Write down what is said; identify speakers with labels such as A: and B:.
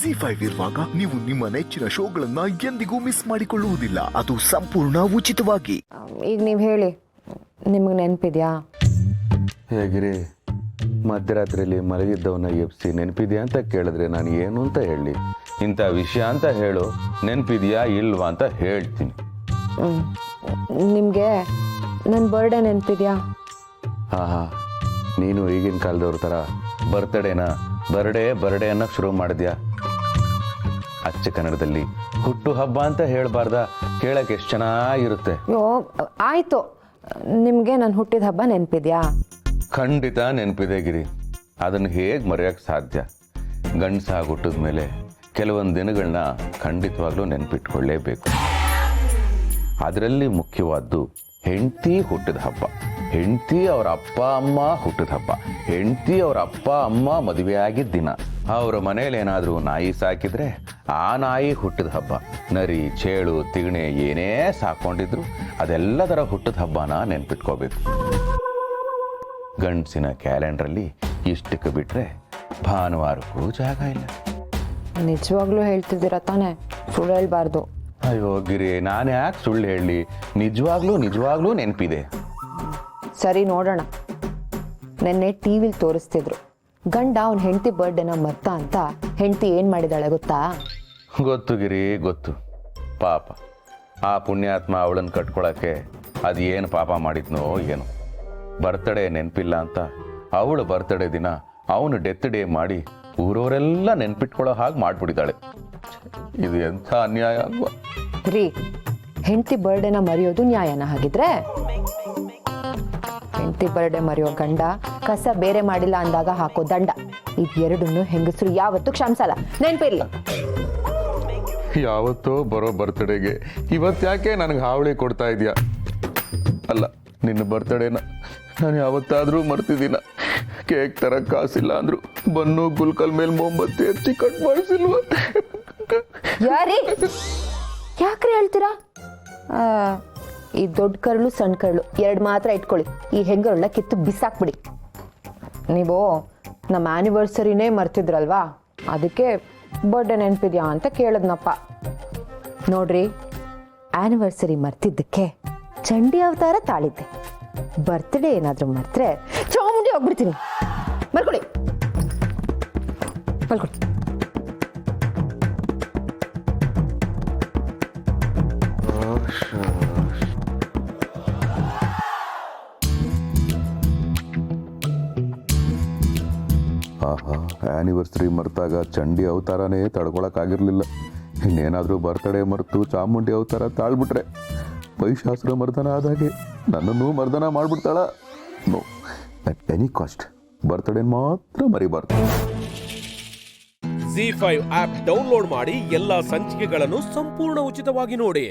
A: ZEE5 ಇರುವಾಗ ನೀವು ನಿಮ್ಮ ನೆಚ್ಚಿನ ಶೋಗಳನ್ನ ಎಂದಿಗೂ ಮಿಸ್ ಮಾಡಿಕೊಳ್ಳುವುದಿಲ್ಲ. ಅದು ಸಂಪೂರ್ಣ ಉಚಿತವಾಗಿ.
B: ಈಗ ನೀವು ಹೇಳಿ, ನಿಮಗೆ ನೆನಪಿದ್ಯಾ?
C: ಹೇಗಿರಿ, ಮಧ್ಯರಾತ್ರಿಯಲ್ಲಿ ಮಲಗಿದ್ದವನ್ನ ಎಬ್ಸಿ ನೆನಪಿದ್ಯಾ ಅಂತ ಕೇಳಿದ್ರೆ ನಾನು ಏನು ಅಂತ ಹೇಳಿ? ಇಂಥ ವಿಷಯ ಅಂತ ಹೇಳು, ನೆನಪಿದ್ಯಾ ಇಲ್ವಾ ಅಂತ ಹೇಳ್ತೀನಿ.
B: ನಿಮಗೆ ನನ್ನ ಬರ್ಡೇ ನೆನಪಿದ್ಯಾ?
C: ಹಾಂ, ನೀನು ಈಗಿನ ಕಾಲದವ್ರ ಥರ ಬರ್ತಡೇನ ಬರ್ಡೇ ಅನ್ನೋಕ್ಕೆ ಶುರು ಮಾಡಿದ್ಯಾ? ಅಚ್ಚ ಕನ್ನಡದಲ್ಲಿ ಹುಟ್ಟು ಹಬ್ಬ ಅಂತ ಹೇಳಬಾರ್ದ? ಕೇಳಕ್ಕೆ ಎಷ್ಟು ಚೆನ್ನಾಗಿರುತ್ತೆ.
B: ಆಯಿತು, ನಿಮಗೆ ನಾನು ಹುಟ್ಟಿದ ಹಬ್ಬ ನೆನಪಿದ್ಯಾ?
C: ಖಂಡಿತ ನೆನಪಿದೆ ಗಿರಿ. ಅದನ್ನು ಹೇಗೆ ಮರೆಯೋಕ್ಕೆ ಸಾಧ್ಯ? ಗಂಡಸಾಗಿ ಹುಟ್ಟಿದ ಮೇಲೆ ಕೆಲವೊಂದು ದಿನಗಳನ್ನ ಖಂಡಿತವಾಗ್ಲೂ ನೆನಪಿಟ್ಕೊಳ್ಳೇಬೇಕು. ಅದರಲ್ಲಿ ಮುಖ್ಯವಾದ್ದು ಹೆಂಡತಿ ಹುಟ್ಟಿದ ಹಬ್ಬ, ಹೆಂಡತಿ ಅವರ ಅಪ್ಪ ಅಮ್ಮ ಹುಟ್ಟಿದ ಹಬ್ಬ, ಹೆಂಡತಿ ಅವರ ಅಪ್ಪ ಅಮ್ಮ ಮದುವೆ ಆಗಿದ್ದ ದಿನ, ಅವರ ಮನೇಲಿ ಏನಾದರೂ ನಾಯಿ ಸಾಕಿದ್ರೆ ಆ ನಾಯಿ ಹುಟ್ಟಿದ ಹಬ್ಬ, ನರಿ, ಚೇಳು, ತಿಗಣೆ ಏನೇ ಸಾಕೊಂಡಿದ್ರು ಅದೆಲ್ಲದರ ಹುಟ್ಟಿದ ಹಬ್ಬನ ನೆನ್ಪಿಟ್ಕೋಬೇಕು. ಗಂಡಸಿನ ಕ್ಯಾಲೆಂಡ್ರಲ್ಲಿ ಇಷ್ಟಕ್ಕೆ ಬಿಟ್ಟರೆ ಭಾನುವಾರಕ್ಕೂ ಜಾಗ ಇಲ್ಲ.
B: ನಿಜವಾಗ್ಲೂ ಹೇಳ್ತಿದ್ದೀರಾ ತಾನೇ? ಸುಳ್ಳು ಹೇಳ್ಬಾರ್ದು.
C: ಅಯ್ಯೋ ಗಿರಿ, ನಾನು ಯಾಕೆ ಸುಳ್ಳು ಹೇಳಲಿ? ನಿಜವಾಗ್ಲೂ ನೆನಪಿದೆ.
B: ಸರಿ, ನೋಡೋಣ. ನೆನ್ನೆ ಟಿವಿಲಿ ತೋರಿಸ್ತಿದ್ರು, ಗಂಡ ಅವನ ಹೆಂಡತಿ ಬರ್ಡೇನ ಮರ್ತ ಅಂತ ಹೆಂಡತಿ ಏನು ಮಾಡಿದಾಳೆ ಗೊತ್ತಾ?
C: ಗೊತ್ತು ಗಿರಿ, ಗೊತ್ತು. ಪಾಪ ಆ ಪುಣ್ಯಾತ್ಮ ಅವಳನ್ನು ಕಟ್ಕೊಳಕ್ಕೆ ಅದು ಏನು ಪಾಪ ಮಾಡಿದ್ನೋ ಏನೋ. ಬರ್ತಡೇ ನೆನಪಿಲ್ಲ ಅಂತ ಅವಳು ಬರ್ತಡೇ ದಿನ ಅವನು ಡೆತ್ ಡೇ ಮಾಡಿ ಊರವರೆಲ್ಲ ನೆನ್ಪಿಟ್ಕೊಳ್ಳೋ ಹಾಗೆ ಮಾಡಿಬಿಟ್ಟಿದ್ದಾಳೆ. ಇದು ಎಂಥ ಅನ್ಯಾಯ ಅಲ್ವಾ
B: ರೀ? ಹೆಂಡತಿ ಬರ್ಡೇನ ಮರೆಯೋದು ನ್ಯಾಯನ ಹಾಗಿದ್ರೆ? ಹೆಂಡತಿ ಬರ್ಡೇ ಮರೆಯೋ ಗಂಡ ಕಸ ಬೇರೆ ಮಾಡಿಲ್ಲ ಅಂದಾಗ ಹಾಕೋ ದಂಡ, ಇದೆರಡನ್ನು ಹೆಂಗಸರು ಯಾವತ್ತೂ ಕ್ಷಮಿಸಲ್ಲ, ನೆನಪಿರ್ಲಿ.
C: ಯಾವತ್ತೋ ಬರೋ ಬರ್ತಡೇಗೆ ಇವತ್ತು ಯಾಕೆ ನನಗೆ ಹಾವಳಿ ಕೊಡ್ತಾ ಇದೆಯಾ? ಅಲ್ಲ, ನಿನ್ನ ಬರ್ತಡೇನ ನಾನು ಯಾವತ್ತಾದರೂ ಮರ್ತಿದ್ದೀನ? ಕೇಕ್ ತರ ಕಾಸಿಲ್ಲ ಅಂದ್ರು ಬನ್ನು ಗುಲ್ಕಲ್ ಮೇಲೆ ಮೊಂಬತ್ತಿ ಹಚ್ಚಿ ಕಟ್ ಮಾಡಿಸಿಲ್ವ?
B: ಯಾಕ್ರಿ ಹೇಳ್ತೀರಾ? ಈ ದೊಡ್ಡ ಕರಳು ಸಣ್ಣ ಕರಳು ಎರಡು ಮಾತ್ರ ಇಟ್ಕೊಳ್ಳಿ, ಈ ಹೆಂಗರನ್ನ ಕಿತ್ತು ಬಿಸಾಕ್ಬಿಡಿ. ನೀವು ನಮ್ಮ ಆ್ಯನಿವರ್ಸರಿನೇ ಮರ್ತಿದ್ರಲ್ವಾ, ಅದಕ್ಕೆ ಬರ್ಡೇ ನೆನಪಿದ್ಯಾ ಅಂತ ಕೇಳಿದ್ನಪ್ಪ. ನೋಡ್ರಿ, ಆ್ಯನಿವರ್ಸರಿ ಮರ್ತಿದ್ದಕ್ಕೆ ಚಂಡಿ ಅವತಾರ ತಾಳಿದ್ದೆ. ಬರ್ತ್ಡೇ ಏನಾದರೂ ಮರ್ತ್ರೆ ಚಾಮುಂಡಿ ಹೋಗ್ಬಿಡ್ತೀನಿ. ಬರ್ಕೊಳ್ಳಿ.
C: ಆಹಾ, ಆ್ಯನಿವರ್ಸರಿ ಮರೆತಾಗ ಚಂಡಿ ಅವತಾರನೇ ತಡ್ಕೊಳಕ್ಕಾಗಿರ್ಲಿಲ್ಲ. ಇನ್ನೇನಾದರೂ ಬರ್ತಡೇ ಮರೆತು ಚಾಮುಂಡಿ ಅವತಾರ ತಾಳ್ಬಿಟ್ರೆ ಮಹಿಷಾಸುರ ಮರ್ದನ ಆದಾಗೆ ನನ್ನನ್ನು ಮರ್ದನ ಮಾಡ್ಬಿಡ್ತಾಳ. No, at any cost birthday ಮಾತ್ರ ಮರಿಬಾರ್ದು.
D: ZEE5 ಆಪ್ ಡೌನ್ಲೋಡ್ ಮಾಡಿ ಎಲ್ಲಾ ಸಂಚಿಕೆಗಳನ್ನು ಸಂಪೂರ್ಣ ಉಚಿತವಾಗಿ ನೋಡಿ.